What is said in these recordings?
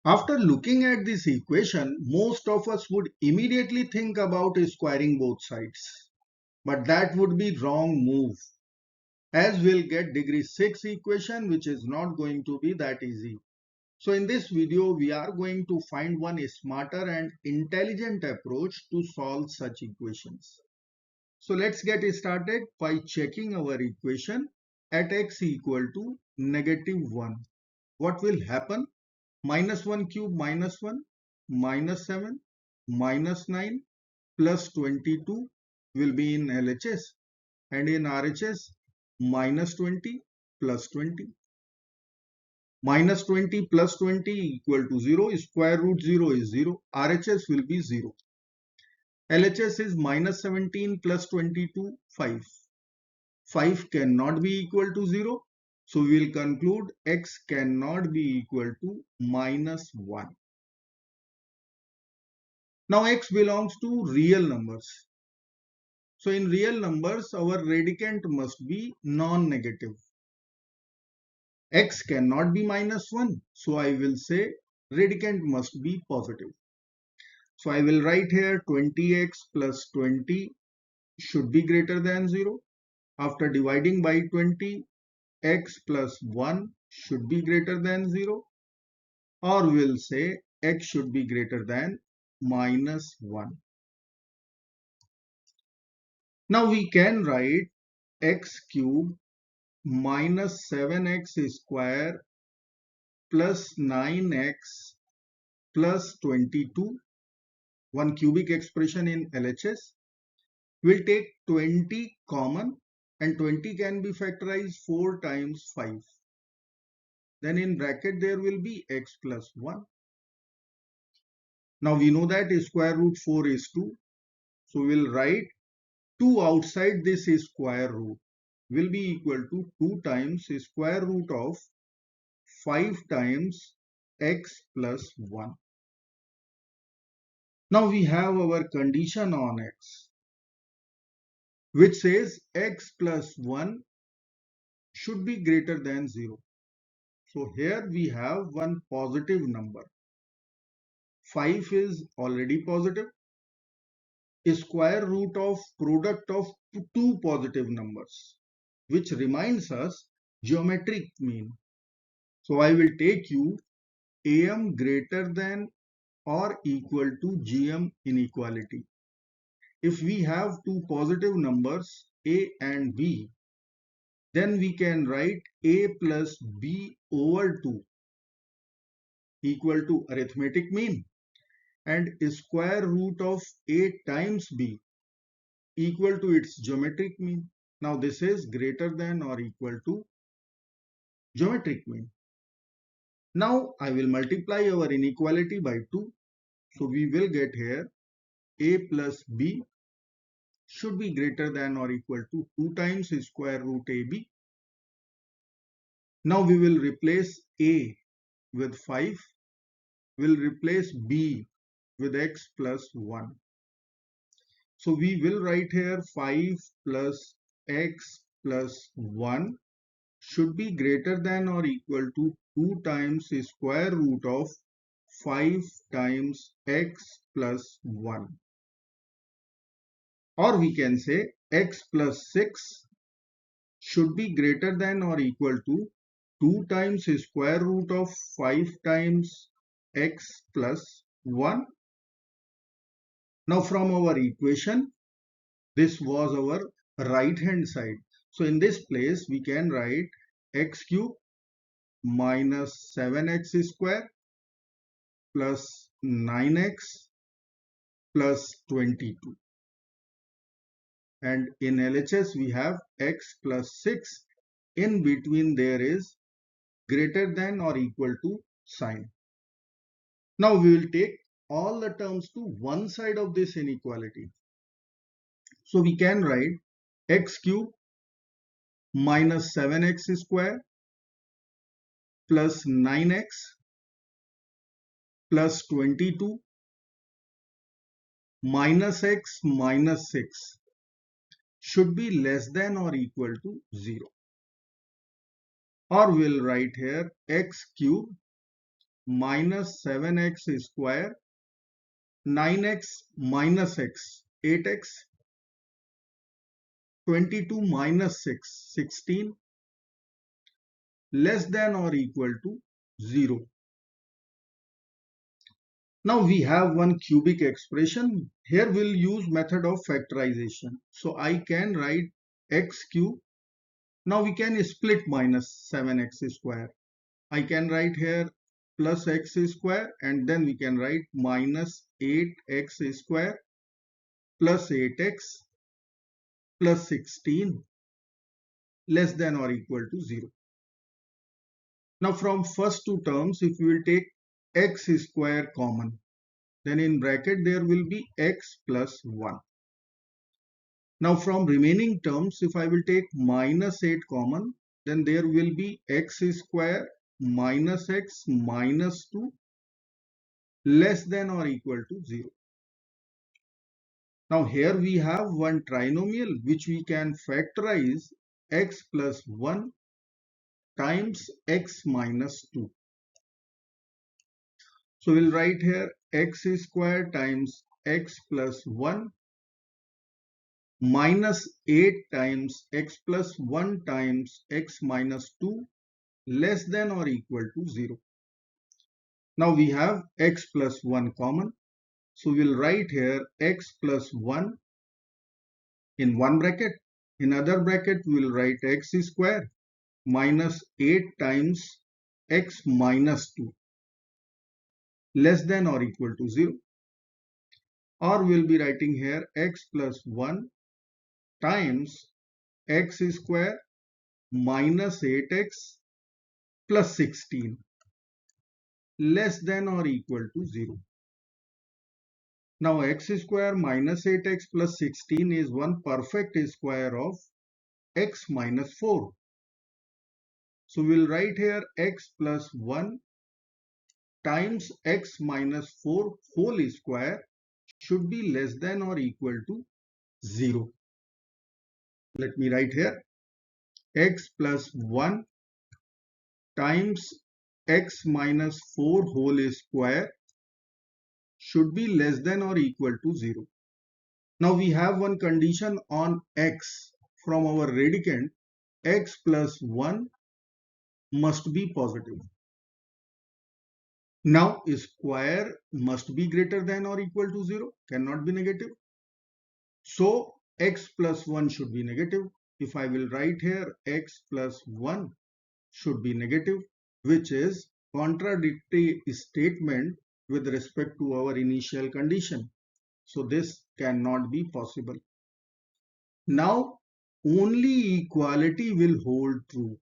After looking at this equation, most of us would immediately think about squaring both sides. But that would be wrong move, as we'll get degree 6 equation, which is not going to be that easy. So in this video, we are going to find one smarter and intelligent approach to solve such equations. So let's get started by checking our equation at x equal to -1. What will happen? -1 cube minus 1, -7, -9 plus 22 will be in LHS, and in RHS -20 plus 20. -20 plus 20 equal to 0. Square root 0 is 0. RHS will be 0. LHS is -17 plus 22, 5. 5 cannot be equal to 0. So we will conclude x cannot be equal to -1. Now x belongs to real numbers. So in real numbers, our radicand must be non-negative. X cannot be -1. So I will say radicand must be positive. So I will write here 20x plus 20 should be greater than 0. After dividing by 20, x plus 1 should be greater than 0. Or we'll say x should be greater than -1. Now we can write x cube minus 7x square plus 9x plus 22, one cubic expression in LHS. We'll take 20 common, and 20 can be factorized 4 times 5. Then in bracket there will be x plus 1. Now we know that square root 4 is 2. So we'll write 2 outside this square root will be equal to 2 times square root of 5 times x plus 1. Now we have our condition on x, which says x plus 1 should be greater than 0. So here we have one positive number. 5 is already positive. A square root of product of two positive numbers, which reminds us geometric mean. So I will take you AM greater than or equal to GM inequality. If we have two positive numbers A and B, then we can write A plus B over 2 equal to arithmetic mean, and square root of A times B equal to its geometric mean. Now this is greater than or equal to geometric mean. Now I will multiply our inequality by 2. So we will get here A plus B should be greater than or equal to 2 times square root AB. Now we will replace A with 5. We'll replace B with x plus 1. So we will write here 5 plus x plus 1 should be greater than or equal to 2 times square root of 5 times x plus 1. Or we can say x plus 6 should be greater than or equal to 2 times square root of 5 times x plus 1. Now from our equation, this was our right hand side. So in this place we can write x cube minus 7x square plus 9x plus 22. And in LHS we have x plus 6. In between there is greater than or equal to sign. Now we will take all the terms to one side of this inequality. So we can write x cube minus 7x square plus 9x plus 22 minus x minus 6 should be less than or equal to 0. Or we'll write here x cube minus 7x square, 9x minus x, 8x, 22 minus 6, 16, less than or equal to 0. Now we have one cubic expression. Here we'll use method of factorization. So I can write x cube. Now we can split minus 7x square. I can write here plus x square, and then we can write minus 8x square plus 8x plus 16 less than or equal to 0. Now from first two terms, if we will take x square common, then in bracket there will be x plus 1. Now from remaining terms, if I will take minus 8 common, then there will be x square minus x minus 2 less than or equal to 0. Now here we have one trinomial which we can factorize x plus 1 times x minus 2. So we'll write here x square times x plus 1 minus 8 times x plus 1 times x minus 2 less than or equal to 0. Now we have x plus 1 common. So we'll write here x plus 1 in one bracket. In other bracket, we'll write x square minus 8 times x minus 2 less than or equal to 0. Or we'll be writing here x plus 1 times x square minus 8x plus 16 less than or equal to 0. Now x square minus 8x plus 16 is one perfect square of x minus 4. So we'll write here x plus 1 times x minus 4 whole square should be less than or equal to 0. Let me write here x plus 1 times x minus 4 whole square should be less than or equal to 0. Now we have one condition on x from our radicand. X plus 1 must be positive. Now square must be greater than or equal to 0, cannot be negative. So x plus 1 should be negative. If I will write here x plus 1 should be negative, which is contradictory statement with respect to our initial condition. So this cannot be possible. Now only equality will hold true.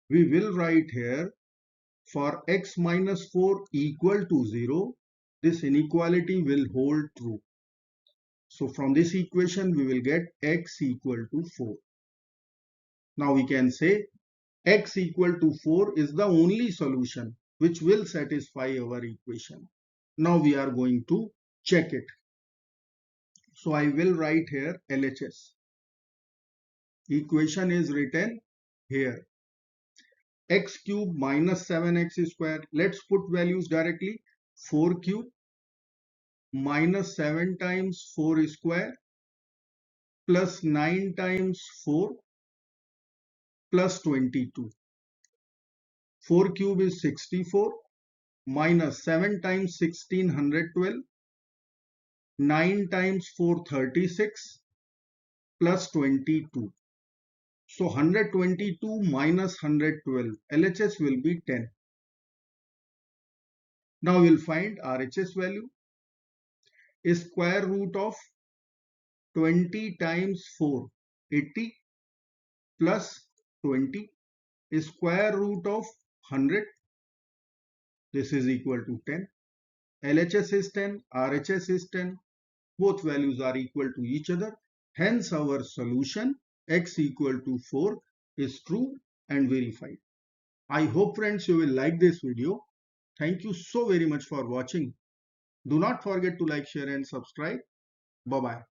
We will write here for x minus 4 equal to 0, this inequality will hold true. So from this equation we will get x equal to 4. Now we can say x equal to 4 is the only solution which will satisfy our equation. Now we are going to check it. So I will write here LHS. Equation is written here. X cube minus 7x square. Let's put values directly. 4 cube minus 7 times 4 square plus 9 times 4 plus 22. 4 cube is 64 minus 7 times 16 112, 9 times 4 36 plus 22. So 122 minus 112, LHS will be 10. Now we'll find RHS value. Square root of 20 times 4, 80 plus 20, square root of 100, this is equal to 10. LHS is 10, RHS is 10, both values are equal to each other. Hence our solution x equal to 4 is true and verified. I hope friends you will like this video. Thank you so very much for watching. Do not forget to like, share and subscribe. Bye bye.